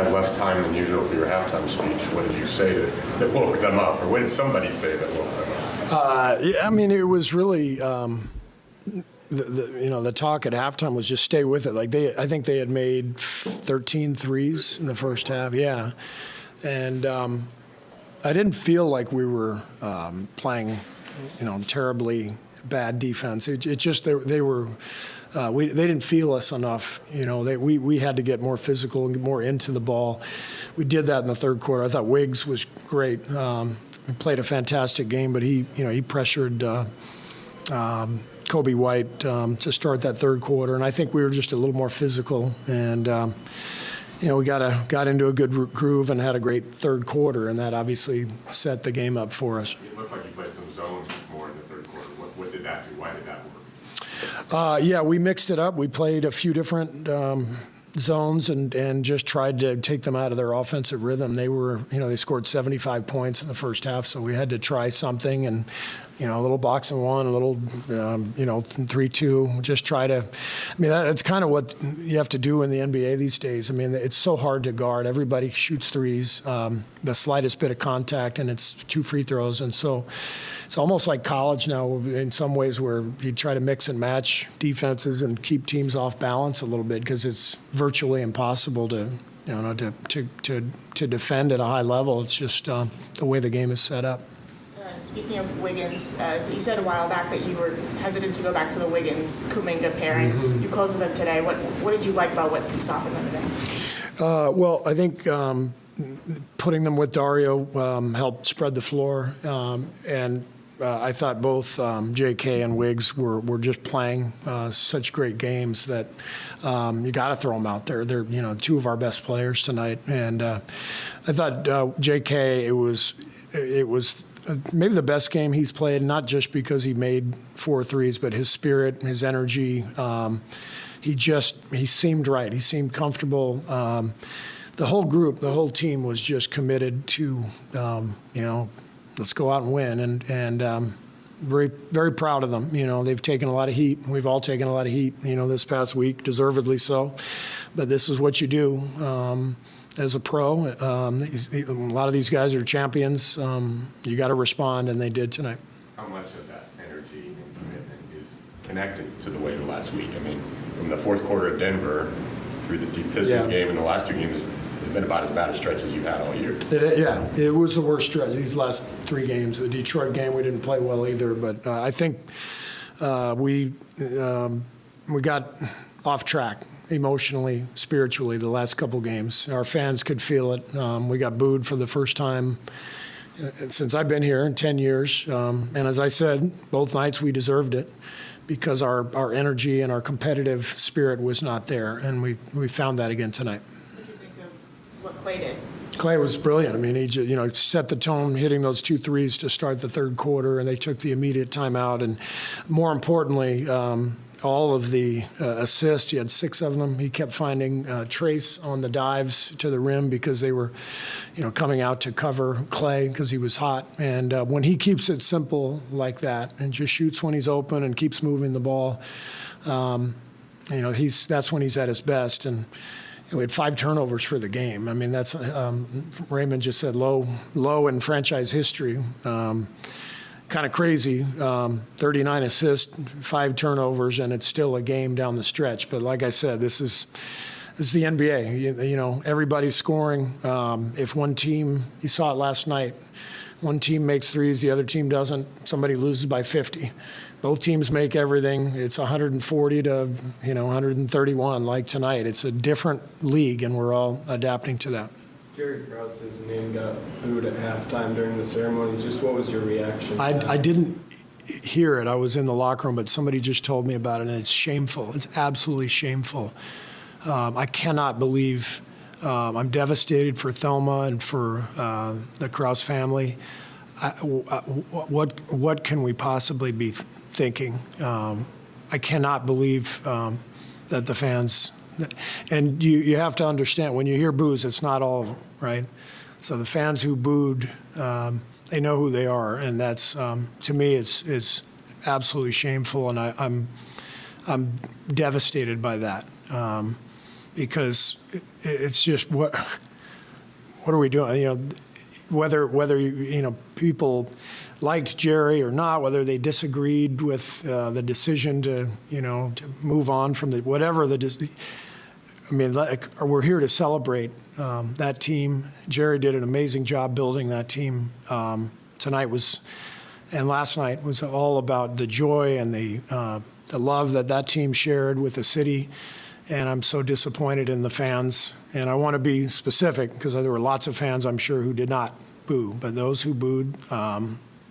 had less time than usual for your halftime speech. What did you say that woke them up, or what did somebody say that woke them up? Yeah, I mean, it was really the talk at halftime was just stay with it. Like I think they had made 13 threes in the first half. Yeah, and I didn't feel like we were playing, terribly bad defense. It just they were. They didn't feel us enough. We had to get more physical and get more into the ball. We did that in the third quarter. I thought Wiggs was great. He played a fantastic game, but he pressured Kobe White to start that third quarter, and I think we were just a little more physical. And we got into a good groove and had a great third quarter, and that obviously set the game up for us. It looked like you played some zones more in the third quarter. What did that do? Why did that work? Yeah, we mixed it up. We played a few different zones and just tried to take them out of their offensive rhythm. They scored 75 points in the first half, so we had to try something and, a little box and one, a little, 3-2, just try to, that's kind of what you have to do in the NBA these days. It's so hard to guard. Everybody shoots threes, the slightest bit of contact, and it's 2 free throws. And so it's almost like college now in some ways where you try to mix and match defenses and keep teams off balance a little bit because it's virtually impossible to defend at a high level. It's just the way the game is set up. Speaking of Wiggins, you said a while back that you were hesitant to go back to the Wiggins-Kuminga pairing. Mm-hmm. You closed with them today. What did you like about what you saw from them today? Well, I think putting them with Dario helped spread the floor, and I thought both J.K. and Wiggs were just playing such great games that you got to throw them out there. They're 2 of our best players tonight, and I thought J.K. it was maybe the best game he's played, not just because he made 4 threes, but his spirit, his energy. He seemed right. He seemed comfortable. The whole group, the whole team was just committed to, let's go out and win. And very, very proud of them. They've taken a lot of heat. We've all taken a lot of heat, this past week, deservedly so. But this is what you do. As a pro, a lot of these guys are champions. You got to respond, and they did tonight. How much of that energy and commitment is connected to the way the last week? From the fourth quarter at Denver through the Pistons game and the last 2 games, it's been about as bad a stretch as you've had all year. It was the worst stretch. These last 3 games, the Detroit game, we didn't play well either. But I think we got off track. Emotionally, spiritually, the last couple games. Our fans could feel it. We got booed for the first time since I've been here in 10 years. And as I said, both nights we deserved it because our energy and our competitive spirit was not there. And we found that again tonight. What did you think of what Klay did? Klay was brilliant. He set the tone, hitting those 2 threes to start the third quarter, and they took the immediate timeout. And more importantly, all of the assists, he had 6 of them. He kept finding Trace on the dives to the rim because they were, coming out to cover Klay because he was hot. And when he keeps it simple like that and just shoots when he's open and keeps moving the ball, that's when he's at his best. And we had 5 turnovers for the game. That's Raymond just said low in franchise history. Kind of crazy, 39 assists, 5 turnovers, and it's still a game down the stretch. But like I said, this is the NBA. Everybody's scoring. If one team, you saw it last night, one team makes threes, the other team doesn't, somebody loses by 50. Both teams make everything. It's 140 to 131 like tonight. It's a different league, and we're all adapting to that. Jerry Krause's name got booed at halftime during the ceremonies. Just what was your reaction? I didn't hear it. I was in the locker room, but somebody just told me about it, and it's shameful. It's absolutely shameful. I cannot believe. I'm devastated for Thelma and for the Krause family. What can we possibly be thinking? I cannot believe that the fans. And you have to understand, when you hear boos, it's not all of them, right? So the fans who booed, they know who they are, and that's to me, it's absolutely shameful, and I'm devastated by that because it's just what are we doing? You know, whether you know people liked Jerry or not, whether they disagreed with the decision to move on from whatever the. I mean, we're here to celebrate that team. Jerry did an amazing job building that team. Tonight and last night was all about the joy and the love that team shared with the city. And I'm so disappointed in the fans. And I want to be specific because there were lots of fans, I'm sure, who did not boo. But those who booed,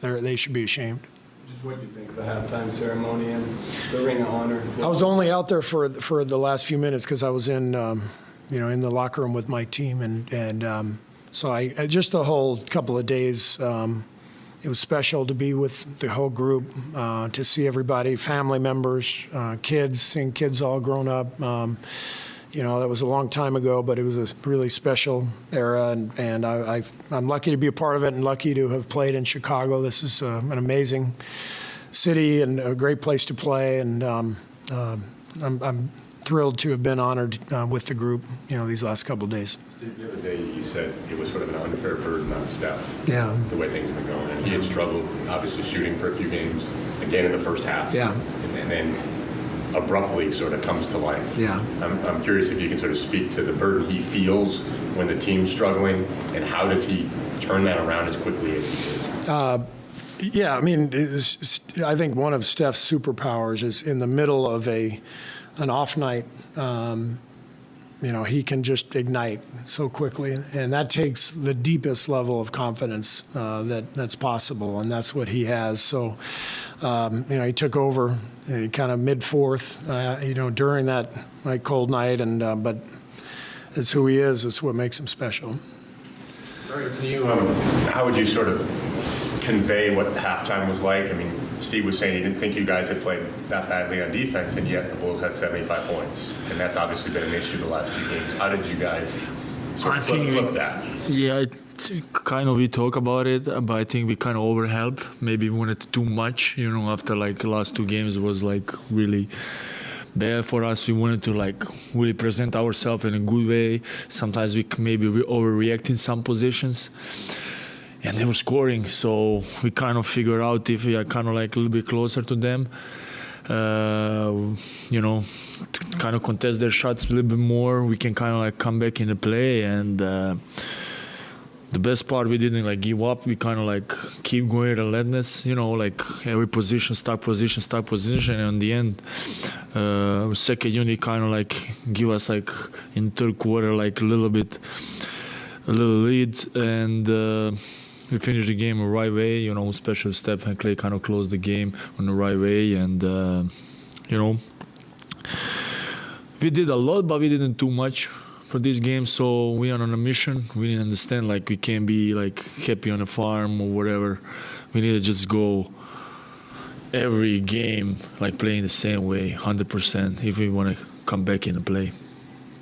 they should be ashamed. Just what do you think of the halftime ceremony and the Ring of Honor? I was only out there for the last few minutes because I was in the locker room with my team, and so I just the whole couple of days. It was special to be with the whole group, to see everybody, family members, kids, seeing kids all grown up. That was a long time ago, but it was a really special era, and I'm lucky to be a part of it and lucky to have played in Chicago. This is an amazing city and a great place to play, and I'm thrilled to have been honored with the group, these last couple of days. Steve, the other day you said it was sort of an unfair burden on Steph. Yeah. The way things have been going, and he had struggled, obviously shooting for a few games, again in the first half. Yeah. And then abruptly sort of comes to life. Yeah. I'm curious if you can sort of speak to the burden he feels when the team's struggling, and how does he turn that around as quickly as he did? Yeah, I mean, I think one of Steph's superpowers is in the middle of an off night. He can just ignite so quickly, and that takes the deepest level of confidence that's possible, and that's what he has. So, he took over kind of mid-fourth, during that cold night, and but it's who he is. It's what makes him special. Dario, can you? How would you sort of convey what halftime was like? I mean, Steve was saying he didn't think you guys had played that badly on defense, and yet the Bulls had 75 points, and that's obviously been an issue the last few games. How did you guys sort of flip that? Yeah, we talk about it, but I think we kind of overhelp. Maybe we wanted too much, after the last two games was really bad for us. We wanted to really present ourselves in a good way. Sometimes we overreact in some positions. And they were scoring, so we kind of figure out if we are kind of a little bit closer to them, to kind of contest their shots a little bit more. We can kind of come back in the play, and the best part, we didn't give up. We kind of keep going relentless, every position, start position, and in the end, second unit kind of give us in third quarter a little lead, and we finished the game the right way, especially Steph and Klay kind of closed the game on the right way, and we did a lot, but we didn't do much for this game. So we are on a mission. We didn't understand we can't be happy on a farm or whatever. We need to just go every game playing the same way, 100%, if we want to come back in the play.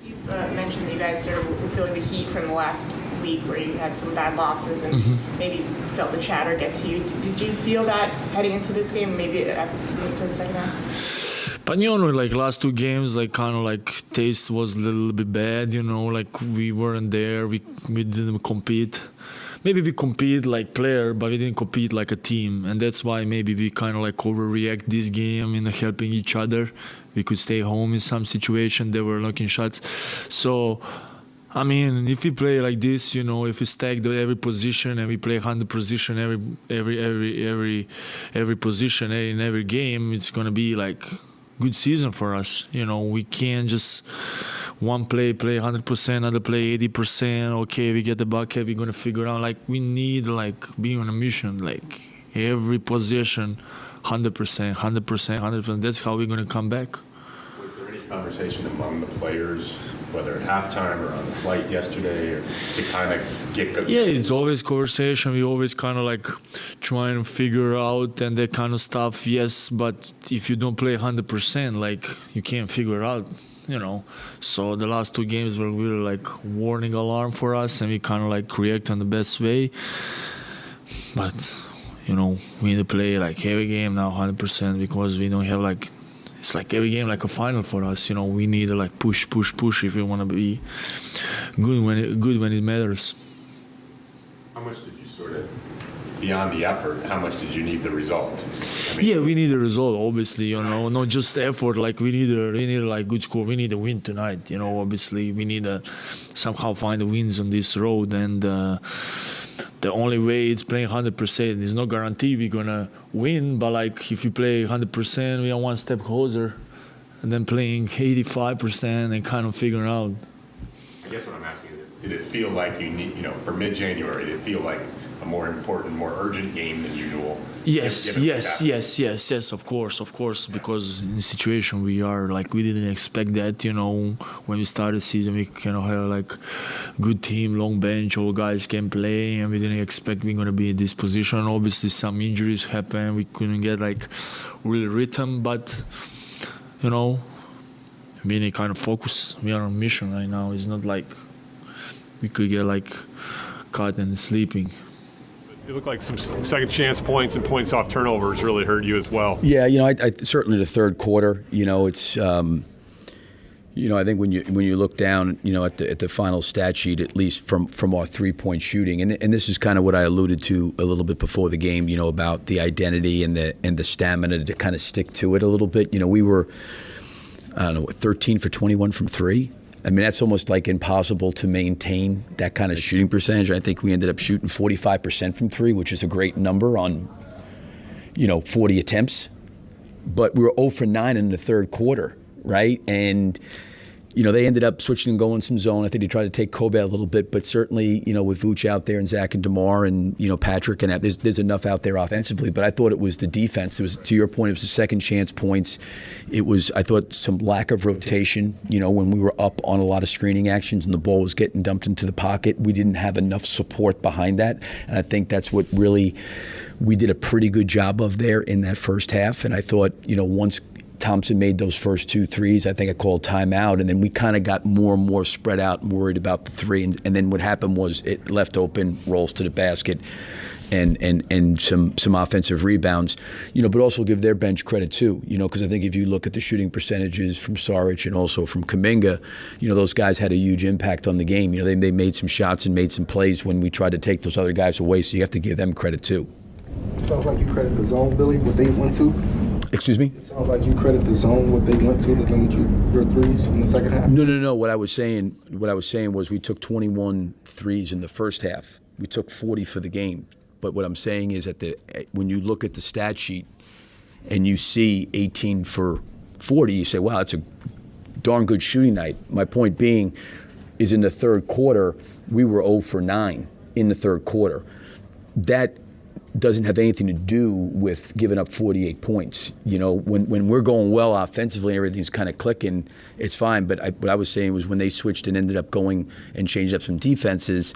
You mentioned that you guys sort of were feeling the heat from the last week where you had some bad losses and maybe felt the chatter get to you. Did you feel that heading into this game, maybe into the second half? But last two games, taste was a little bit bad, we weren't there, we didn't compete. Maybe we compete player, but we didn't compete like a team, and that's why maybe we kind of overreact this game in helping each other. We could stay home in some situation. They were knocking shots. So, I mean, if we play like this, if we stack every position and we play 100 position every position in every game, it's gonna be good season for us. We can't just one play 100%, another play 80%. Okay, we get the bucket, we're gonna figure out. We need be on a mission. Every position, 100%. That's how we're gonna come back. Was there any conversation among the players, whether at halftime or on the flight yesterday, or to kind of get good? Yeah, it's always conversation. We always kind of try and figure out and that kind of stuff. Yes, but if you don't play 100%, you can't figure out. So the last two games were really warning alarm for us, and we kind of react on the best way. But we need to play every game now 100% because we don't have it's every game a final for us. We need to push if we want to be good when it matters. How much did you sort of, beyond the effort, how much did you need the result? Yeah, we need a result, obviously, not just effort. Like we need like good score. We need a win tonight, obviously we need to somehow find the wins on this road, and the only way it's playing 100%. It's not guarantee we're gonna win, but like if you play 100%, we are one step closer, and then playing 85% and kind of figuring out. I guess what I'm asking is, did it feel like you need, for mid-January, did it feel like a more important, more urgent game than usual? Yes, of course, because in the situation we are, like, we didn't expect that, when we started the season, we kind of had like good team, long bench, all guys can play, and we didn't expect we're going to be in this position. Obviously some injuries happened, we couldn't get like real rhythm, but we need kind of focus. We are on a mission right now. It's not like we could get like caught and sleeping. It looked like some second chance points and points off turnovers really hurt you as well. Yeah, I certainly the third quarter. It's I think when you look down, at the final stat sheet, at least from our 3-point shooting, and this is kind of what I alluded to a little bit before the game, about the identity and the stamina to kind of stick to it a little bit. We were, 13 for 21 from three. I mean, that's almost like impossible to maintain that kind of shooting percentage. I think we ended up shooting 45% from three, which is a great number on, 40 attempts. But we were 0 for 9 in the third quarter, right? And, they ended up switching and going some zone. I think they tried to take Kobe a little bit, but certainly, with Vooch out there and Zach and DeMar and, Patrick, and there's enough out there offensively. But I thought it was the defense. It was, to your point, it was the second chance points. It was, I thought, some lack of rotation, when we were up on a lot of screening actions and the ball was getting dumped into the pocket. We didn't have enough support behind that. And I think that's what really we did a pretty good job of there in that first half. And I thought, once Thompson made those first 2 threes, I think I called timeout, and then we kind of got more and more spread out and worried about the three. And then what happened was it left open, rolls to the basket, and some offensive rebounds, but also give their bench credit too, because I think if you look at the shooting percentages from Saric and also from Kuminga, those guys had a huge impact on the game. They made some shots and made some plays when we tried to take those other guys away, so you have to give them credit too. Sounds like you credit the zone, Billy, what they went to. Excuse me? It sounds like you credit the zone, what they went to limit your threes in the second half. No. What I was saying was we took 21 threes in the first half. We took 40 for the game. But what I'm saying is when you look at the stat sheet and you see 18 for 40, you say, wow, that's a darn good shooting night. My point being is in the third quarter, we were 0 for 9 in the third quarter. That doesn't have anything to do with giving up 48 points. When we're going well offensively, everything's kind of clicking, it's fine. But what I was saying was when they switched and ended up going and changed up some defenses,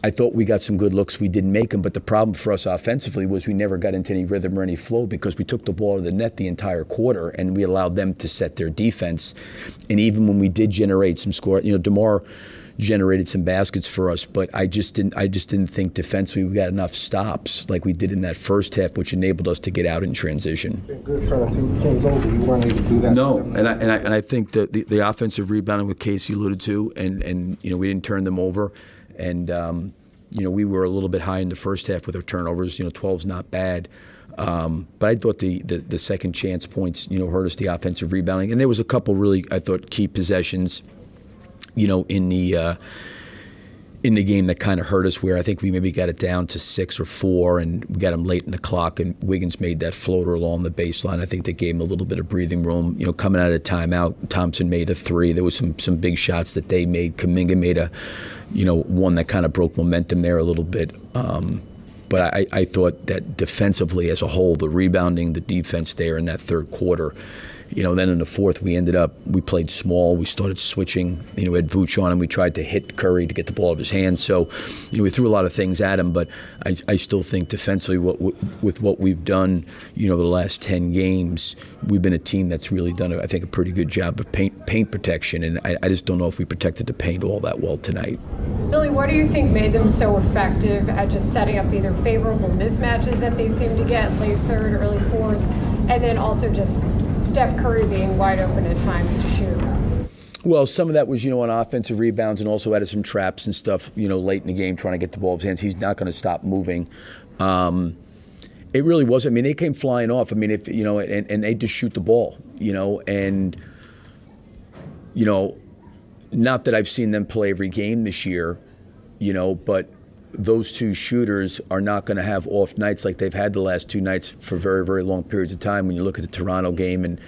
I thought we got some good looks. We didn't make them. But the problem for us offensively was we never got into any rhythm or any flow because we took the ball to the net the entire quarter and we allowed them to set their defense. And even when we did generate some score, DeMar generated some baskets for us, but I just didn't think defensively we got enough stops like we did in that first half, which enabled us to get out in transition. Good turn 2 teams over. You weren't able to do that. No, and I think the offensive rebounding with Casey alluded to, and we didn't turn them over, and we were a little bit high in the first half with our turnovers. 12's not bad. But I thought the second chance points, hurt us, the offensive rebounding, and there was a couple really, I thought, key possessions, in the game that kind of hurt us, where I think we maybe got it down to 6 or 4, and we got them late in the clock, and Wiggins made that floater along the baseline. I think that gave him a little bit of breathing room. Coming out of timeout, Thompson made a 3. There was some big shots that they made. Kuminga made a, one that kind of broke momentum there a little bit. But I thought that defensively as a whole, the rebounding, the defense there in that third quarter, then in the fourth, we played small. We started switching, had Vooch on him. We tried to hit Curry to get the ball out of his hands. So, we threw a lot of things at him, but I still think defensively with what we've done, the last 10 games, we've been a team that's really done, I think, a pretty good job of paint protection, and I just don't know if we protected the paint all that well tonight. Billy, what do you think made them so effective at just setting up either favorable mismatches that they seem to get late third, early fourth, and then also just Steph Curry being wide open at times to shoot? Well, some of that was, on offensive rebounds and also added some traps and stuff, late in the game trying to get the ball in his hands. He's not going to stop moving. It really was. I mean, they came flying off. I mean, and they just shoot the ball, and, not that I've seen them play every game this year, but those two shooters are not going to have off nights like they've had the last 2 nights for very, very long periods of time. When you look at the Toronto game and,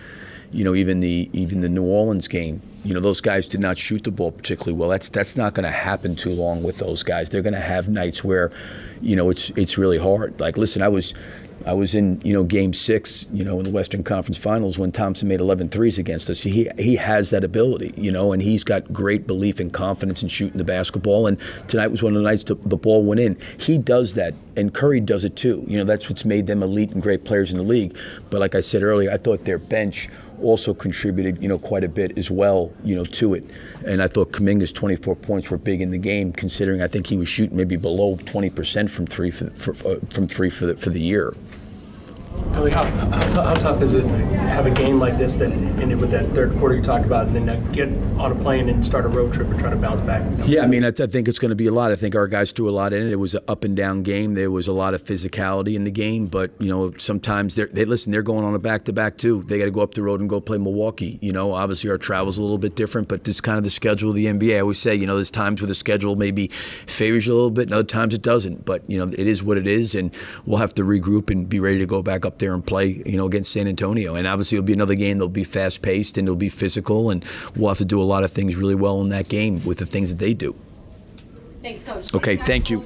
even the New Orleans game, those guys did not shoot the ball particularly well. That's not going to happen too long with those guys. They're going to have nights where, it's really hard. Like, listen, I was in, Game 6, in the Western Conference Finals when Thompson made 11 threes against us. He has that ability, and he's got great belief and confidence in shooting the basketball. And tonight was one of the nights the ball went in. He does that, and Curry does it too. That's what's made them elite and great players in the league. But like I said earlier, I thought their bench also contributed, quite a bit as well, to it. And I thought Kuminga's 24 points were big in the game, considering I think he was shooting maybe below 20% from three for the year. Billy, how tough is it to have a game like this that ended with that third quarter you talked about, and then get on a plane and start a road trip and try to bounce back? Yeah, I mean, I think it's going to be a lot. I think our guys threw a lot in it. It was an up and down game. There was a lot of physicality in the game, but sometimes they're going on a back-to-back too. They got to go up the road and go play Milwaukee. Obviously our travel's a little bit different, but it's kind of the schedule of the NBA. I always say, there's times where the schedule maybe favors you a little bit, and other times it doesn't. But it is what it is, and we'll have to regroup and be ready to go back up there and play, against San Antonio. And obviously it'll be another game that'll be fast-paced and it'll be physical, and we'll have to do a lot of things really well in that game with the things that they do. Thanks, Coach. Okay, thank you.